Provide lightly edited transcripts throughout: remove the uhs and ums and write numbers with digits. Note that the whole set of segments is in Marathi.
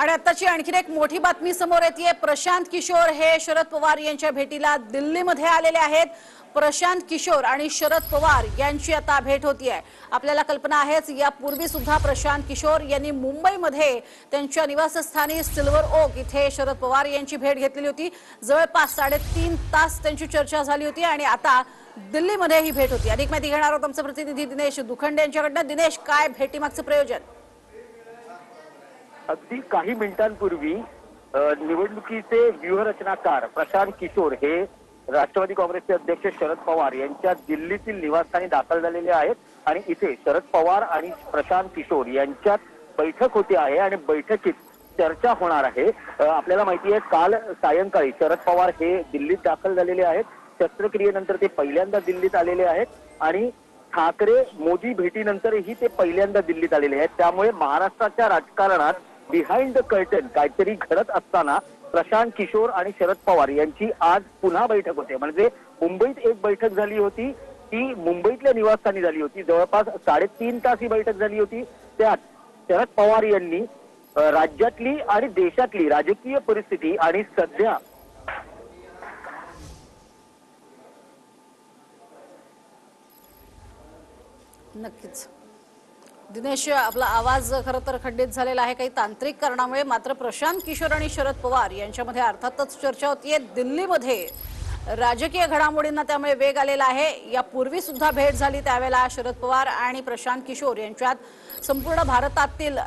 आणि आताची आणखीन एक मोठी बातमी समोर येते। प्रशांत किशोर हे शरद पवार यांच्या भेटीला दिल्लीमध्ये आलेले आहेत। प्रशांत किशोर आणि शरद पवार यांची आता भेट होतीये। आपल्याला कल्पना आहेच, यापूर्वी सुद्धा प्रशांत किशोर यांनी मुंबईमध्ये त्यांच्या निवासस्थानी सिल्वर ओक इथे शरद पवार यांची भेट घेतलेली होती। जवळपास 3.5 तास त्यांची चर्चा झाली होती आणि आता दिल्लीमध्ये ही भेट होती। अधिक माहिती घेणार आहोत आमचे प्रतिनिधी दिनेश दुखंडे यांच्याकडून। दिनेश, काय भेटीमागचं प्रयोजन? अगदी काही मिनिटांपूर्वी निवडणुकीचे व्यूहरचनाकार प्रशांत किशोर हे राष्ट्रवादी काँग्रेसचे अध्यक्ष शरद पवार यांच्या दिल्लीतील निवासस्थानी दाखल झालेले आहेत आणि इथे शरद पवार आणि प्रशांत किशोर यांच्यात बैठक होते आहे आणि बैठकीत चर्चा होणार आहे। आपल्याला माहिती आहे, काल सायंकाळी शरद पवार हे दिल्लीत दाखल झालेले आहेत। शस्त्रक्रियेनंतर ते पहिल्यांदा दिल्लीत आलेले आहेत आणि ठाकरे मोदी भेटीनंतरही ते पहिल्यांदा दिल्लीत आलेले आहेत। त्यामुळे महाराष्ट्राच्या राजकारणात बिहाइंड द कर्टन काहीतरी घडत असताना प्रशांत किशोर आणि शरद पवार यांची आज पुन्हा बैठक होते। म्हणजे मुंबईत एक बैठक झाली होती, ती मुंबईतल्या निवासस्थानी झाली होती। जवळपास 3.5 तास ही बैठक झाली होती। त्यात शरद पवार यांनी राज्यातली आणि देशातली राजकीय परिस्थिती आणि सध्या नक्कीच दिनेश, आपला आवाज खरं तर खंडित झालेला आहे काही तांत्रिक कारणामुळे। मात्र प्रशांत किशोर आणि शरद पवार यांच्यामध्ये अर्थातच चर्चा होतीये दिल्लीमध्ये। राजकीय घडामोडींना त्यामुळे वेग आलेला आहे। यापूर्वी सुद्धा भेट झाली, त्यावेळेला शरद पवार आणि प्रशांत किशोर यांच्यात संपूर्ण भारतातील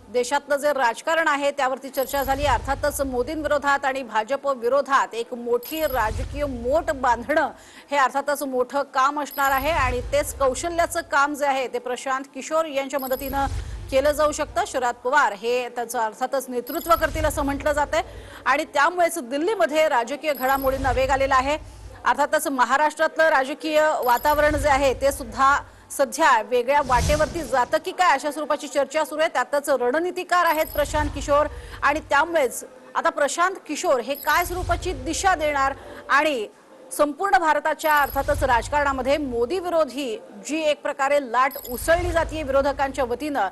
देशातलं जे राजकारण आहे त्यावरती चर्चा झाली। अर्थातच मोदींविरोधात आणि भाजप विरोधात एक मोठी राजकीय मोठ बांधणं हे अर्थातच मोठं काम असणार आहे आणि तेच कौशल्याचं काम जे आहे ते प्रशांत किशोर यांच्या मदतीनं केलं जाऊ शकतं। शरद पवार हे त्याचं अर्थातच नेतृत्व करतील असं म्हटलं जातंय आणि त्यामुळेच दिल्लीमध्ये राजकीय घडामोडींना वेग आलेला आहे। अर्थातच महाराष्ट्रातलं राजकीय वातावरण जे आहे ते सुद्धा सध्या वेगळ्या वाटेवरती जातं की काय अशा स्वरूपाची चर्चा सुरू आहे। त्यातच रणनीतिकार आहेत प्रशांत किशोर आणि त्यामुळेच आता प्रशांत किशोर हे काय स्वरूपाची दिशा देणार आणि संपूर्ण भारताच्या अर्थातच राजकारणामध्ये मोदी विरोधी जी एक प्रकारे लाट उसळली जाते विरोधकांच्या वतीनं,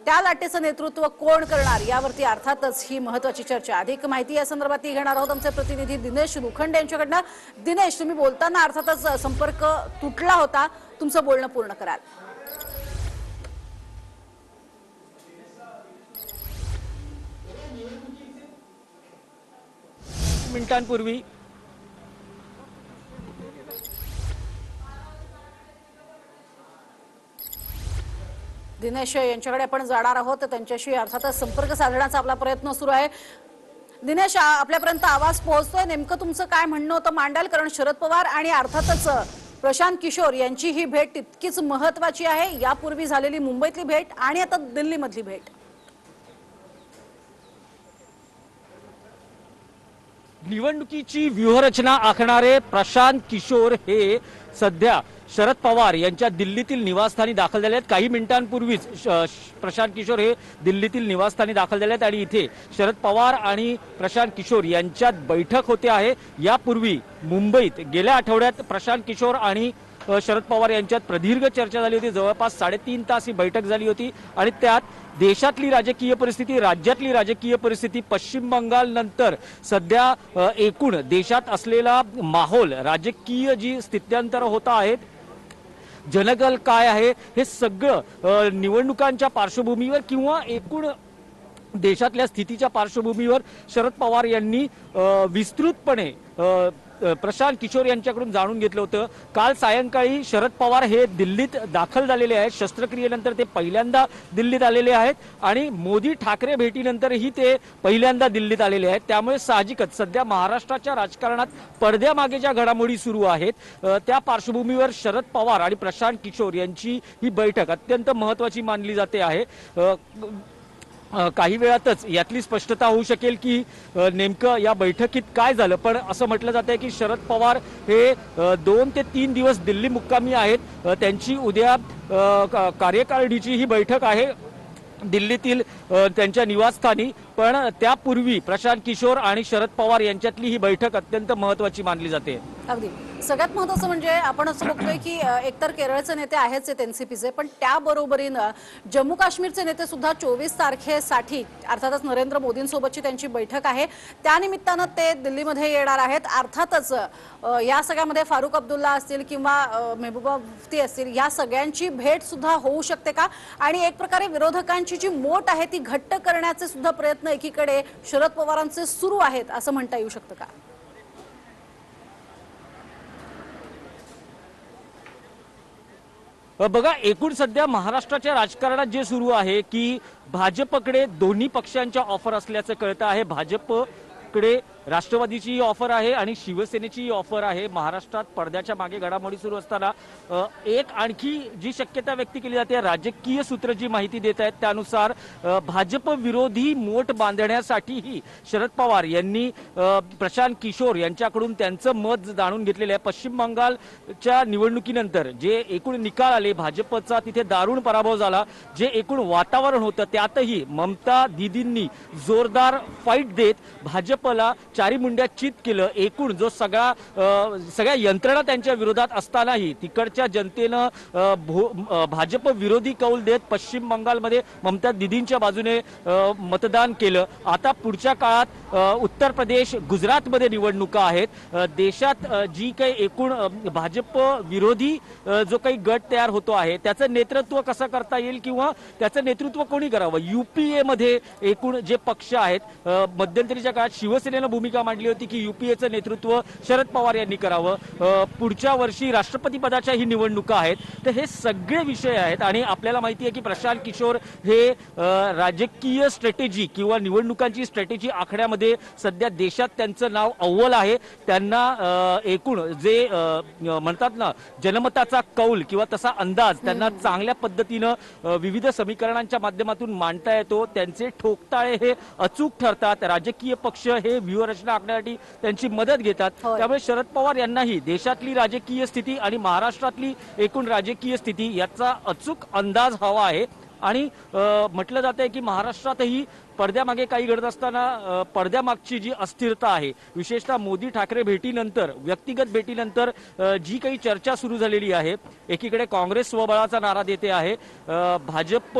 त्या लाटेचं नेतृत्व कोण करणार यावरती अर्थातच ही महत्त्वाची चर्चा। अधिक माहिती या संदर्भात घेणार आहोत आमचे प्रतिनिधी दिनेश दुखंडे यांच्याकडून। दिनेश, तुम्ही बोलताना अर्थातच संपर्क तुटला होता, तुमचं बोलणं पूर्ण कराल? मिनिटांपूर्वी दिनेश यांच्याकडे आपण जाणार आहोत, त्यांच्याशी अर्थातच संपर्क साधण्याचा आपला प्रयत्न सुरू आहे। दिनेश, आपल्यापर्यंत आवाज पोहोचतोय, नेमकं तुमचं काय म्हणणं होतं मांडाल? कारण शरद पवार आणि अर्थातच प्रशांत किशोर यांची ही भेट तितकीच महत्त्वाची आहे। यापूर्वी झालेली मुंबईतली भेट आणि आता दिल्लीमधली भेट। निवडणुकीची व्यूहरचना आखणारे प्रशांत किशोर हे सध्या शरद पवार यांच्या दिल्लीतील निवासस्थानी दाखल झाले आहेत। काही मिनिटांपूर्वीच प्रशांत किशोर हे दिल्लीतील निवासस्थानी दाखल झाले आहेत आणि इथे शरद पवार आणि प्रशांत किशोर यांच्यात बैठक होते आहे। यापूर्वी मुंबईत गेल्या आठवड्यात प्रशांत किशोर आणि शरद पवार यांच्यात प्रदीर्घ चर्चा झाली होती। जवळपास 3.5 तास ही बैठक झाली होती आणि त्यात देशातली राजकीय परिस्थिती, राज्यातली राजकीय परिस्थिती, पश्चिम बंगाल नंतर सध्या एकूण देशात असलेला माहोल, राजकीय जी स्थित्यंतर होत आहेत, जनकल काय आहे, हे सगळं निवडणुकांच्या पार्श्वभूमीवर किंवा एकूण देशातल्या स्थितीच्या पार्श्वभूमीवर शरद पवार यांनी विस्तृतपणे प्रशांत किशोर यांच्याकडून जाणून घेतलं होतं। काल सायंकाळी शरद पवार हे दिल्लीत दाखल झालेले आहेत। शस्त्रक्रियेनंतर ते पहिल्यांदा दिल्लीत आलेले आहेत आणि मोदी ठाकरे भेटीनंतरही ते पहिल्यांदा दिल्लीत आलेले आहेत। त्यामुळे साहजिकच सध्या महाराष्ट्राच्या राजकारणात पडद्यामागे ज्या घडामोडी सुरू आहेत त्या पार्श्वभूमीवर शरद पवार आणि प्रशांत किशोर यांची ही बैठक अत्यंत महत्त्वाची मानली जाते आहे। काही वेळातच यातली स्पष्टता होऊ शकेल की नेमकं या बैठकीत काय झालं। पण असं म्हटलं जातंय की शरद पवार हे 2 ते 3 दिवस दिल्ली मुक्कामी आहेत। त्यांची उद्या कार्यकारिणीची ही बैठक आहे दिल्लीतील त्यांच्या निवासस्थानी। पण त्यापूर्वी प्रशांत किशोर आणि शरद पवार यांच्यातली ही बैठक अत्यंत महत्त्वाची मानली जाते। अगदी सगळ्यात महत्त्वाचं म्हणजे आपण असं बघतोय की एकतर केरळचे नेते आहेच आहेत एनसीपीचे, पण त्याबरोबरीनं जम्मू काश्मीरचे नेते सुद्धा 24 तारखेसाठी अर्थातच नरेंद्र मोदींसोबतची त्यांची बैठक आहे, त्यानिमित्तानं ते दिल्लीमध्ये येणार आहेत. अर्थातच या सगळ्यामध्ये फारुख अब्दुल्ला असतील किंवा मेहबूबा मुफ्ती असतील, या सगळ्यांची भेट सुद्धा होऊ शकते का? आणि एक प्रकारे विरोधकांची जी मोट आहे ती घट्ट करण्याचे सुद्धा प्रयत्न एकीकडे शरद पवारांचे सुरू आहेत असं म्हणता येऊ शकतं का? बघा, एकूण सध्या महाराष्ट्राच्या राजकारणात जे सुरू आहे की भाजपकडे दोन्ही पक्षांच्या ऑफर असल्याचं कळतं आहे. भाजपकडे राष्ट्रवादीची ऑफर आहे आणि शिवसेनेची ऑफर आहे. महाराष्ट्रात पडद्याच्या मागे घडामोडी सुरू असताना एक आणखी जी शक्यता व्यक्त केली जाते, राजकीय सूत्र जी माहिती देत आहेत त्यानुसार भाजप विरोधी मोठ बांधण्यासाठीही शरद पवार यांनी प्रशांत किशोर यांच्याकडून त्यांचं मत जाणून घेतलेलं आहे. पश्चिम बंगालच्या निवडणुकीनंतर जे एकूण निकाल आले, भाजपचा तिथे दारुण पराभव झाला, जे एकूण वातावरण होतं त्यातही ममता दीदींनी जोरदार फाईट देत भाजपला चारी मुंड्या चित केलं. एकूण जो सगळ्या यंत्रणा त्यांच्या विरोधात असतानाही तिकडच्या जनतेनं भाजप विरोधी कौल देत पश्चिम बंगालमध्ये ममता दीदींच्या बाजूने मतदान केलं. आता पुढच्या काळात उत्तर प्रदेश, गुजरातमध्ये निवडणुका आहेत. देशात जी काही एकूण भाजप विरोधी जो काही गट तयार होतो आहे त्याचं नेतृत्व कसं करता येईल किंवा त्याचं नेतृत्व कोणी करावं. युपीए मध्ये एकूण जे पक्ष आहेत, मध्यंतरीच्या काळात शिवसेनेनं भूमिका मांडली होती की युपीएचं नेतृत्व शरद पवार यांनी करावं. पुढच्या वर्षी राष्ट्रपती पदाच्या ही निवडणुका आहेत. तर हे सगळे विषय आहेत आणि आपल्याला माहिती आहे की प्रशांत किशोर हे राजकीय स्ट्रॅटेजी किंवा निवडणुकांची स्ट्रॅटेजी आखण्यामध्ये सध्या देशात त्यांचं नाव अव्वल आहे. त्यांना एकूण जे म्हणतात ना जनमताचा कौल किंवा तसा अंदाज त्यांना चांगल्या पद्धतीनं विविध समीकरणांच्या माध्यमातून मांडता येतो. त्यांचे ठोकताळे हे अचूक ठरतात. राजकीय पक्ष हे व्यूहरचना आखण्यासाठी त्यांची मदत घेतात. त्यामुळे शरद पवार यांनाही देशातली राजकीय स्थिती आणि महाराष्ट्रातली एकूण राजकीय स्थिती याचा अचूक अंदाज हवा आहे. आणि म्हटलं जात आहे की महाराष्ट्रातही पडद्यामागे काही घडत असताना पडद्यामागची जी अस्थिरता आहे, विशेषतः मोदी ठाकरे भेटीनंतर, व्यक्तिगत भेटीनंतर जी काही चर्चा सुरू झालेली आहे, एकीकडे काँग्रेस स्वबळाचा नारा देते आहे. भाजप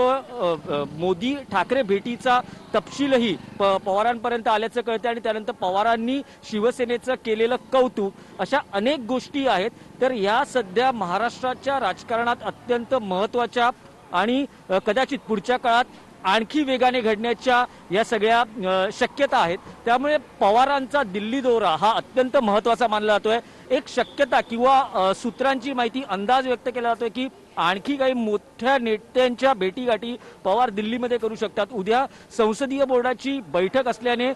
मोदी ठाकरे भेटीचा तपशीलही पवारांपर्यंत आल्याचं कळतं आणि त्यानंतर पवारांनी शिवसेनेचं केलेलं कौतुक, अशा अनेक गोष्टी आहेत. तर या सध्या महाराष्ट्राच्या राजकारणात अत्यंत महत्वाच्या आणि कदाचित पुढच्या काळात आणखी वेगाने घडण्याच्या या सगळ्या शक्यता आहेत. त्यामुळे पवारांचा दिल्ली दौरा हा अत्यंत महत्वाचा मानला जातोय. एक शक्यता किंवा सूत्रांची माहिती, अंदाज व्यक्त केला जातोय की आणखी काही मोठ्या नेत्यांच्या भेटीगाठी पवार दिल्लीमध्ये करू शकतात. उद्या संसदीय बोर्डाची बैठक असल्याने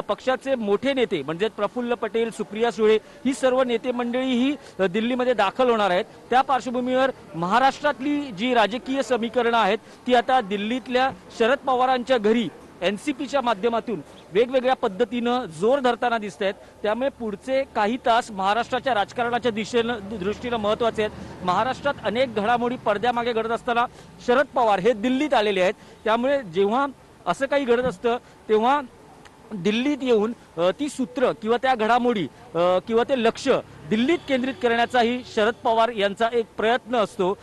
पक्षाचे मोठे नेते म्हणजे प्रफुल्ल पटेल, सुप्रिया सुळे ही सर्व नेते मंडळी ही दिल्लीमध्ये दाखल होणार आहेत. त्या पार्श्वभूमीवर महाराष्ट्रातली जी राजकीय समीकरणं आहेत ती आता दिल्लीतल्या शरद पवारांच्या घरी एनसीपीच्या माध्यमातून वेगवेगळ्या पद्धतीनं जोर धरताना दिसत आहेत. त्यामुळे पुढचे काही तास महाराष्ट्राच्या राजकारणाच्या दृष्टीनं महत्वाचे आहेत. महाराष्ट्रात अनेक घडामोडी पडद्यामागे घडत असताना शरद पवार हे दिल्लीत आलेले आहेत. त्यामुळे जेव्हा असं काही घडत असतं तेव्हा दिल्लीत येऊन ती सूत्र किंवा त्या घडामोडी किंवा ते लक्ष दिल्लीत केंद्रित करण्याचाही शरद पवार यांचा एक प्रयत्न असतो.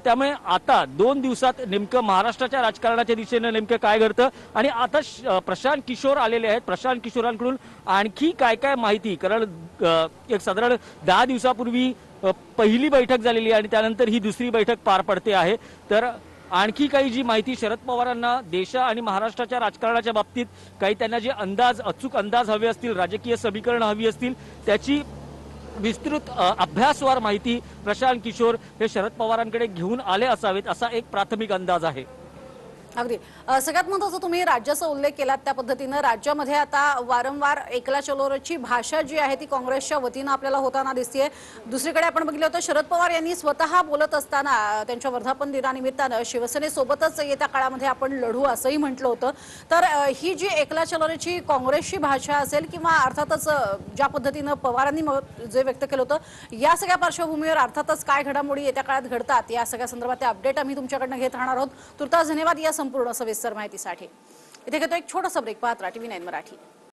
त्यामुळे आता 2 दिवसात नेमकं महाराष्ट्राच्या राजकारणाच्या दिशेनं नेमकं काय घडतं आणि आता प्रशांत किशोर आलेले आहेत. प्रशांत किशोरांकडून आणखी काय काय माहिती, कारण एक साधारण 10 दिवसापूर्वी पहिली बैठक झालेली आणि त्यानंतर ही दुसरी बैठक पार पडते आहे. तर आणखी काही जी माहिती शरद पवारांना देशा आणि महाराष्ट्राच्या राजकारणाच्या बाबतीत काही त्यांना जे अचूक अंदाज हवे असतील, राजकीय समीकरण हवी असतील, त्याची विस्तृत अभ्यासवार माहिती प्रशांत किशोर हे शरद पवारांकडे घेऊन आले असावेत असा एक प्राथमिक अंदाज आहे. अगदी सगळ्यात महत्त्वाचा तुम्ही राज्याचा उल्लेख केलात त्या पद्धतीनं राज्यामध्ये आता वारंवार एकला चलोरची भाषा जी आहे ती काँग्रेसच्या वतीनं आपल्याला होताना दिसतेय. दुसरीकडे आपण बघितलं होतं शरद पवार यांनी स्वतः बोलत असताना त्यांच्या वर्धापन दिनानिमित्तानं शिवसेनेसोबतच येत्या काळामध्ये आपण लढू असंही म्हटलं होतं. तर ही जी एकला चलोरची काँग्रेसची भाषा असेल किंवा अर्थातच ज्या पद्धतीनं पवारांनी जे व्यक्त केलं होतं, या सगळ्या पार्श्वभूमीवर अर्थातच काय घडामोडी येत्या काळात घडतात या सगळ्या संदर्भात अपडेट आम्ही तुमच्याकडनं घेत राहणार आहोत. तुर्तास धन्यवाद या संपूर्ण सविस्तर माहितीसाठी. इथे घेतो एक छोटासा ब्रेक. पाहत राहा TV9 मराठी.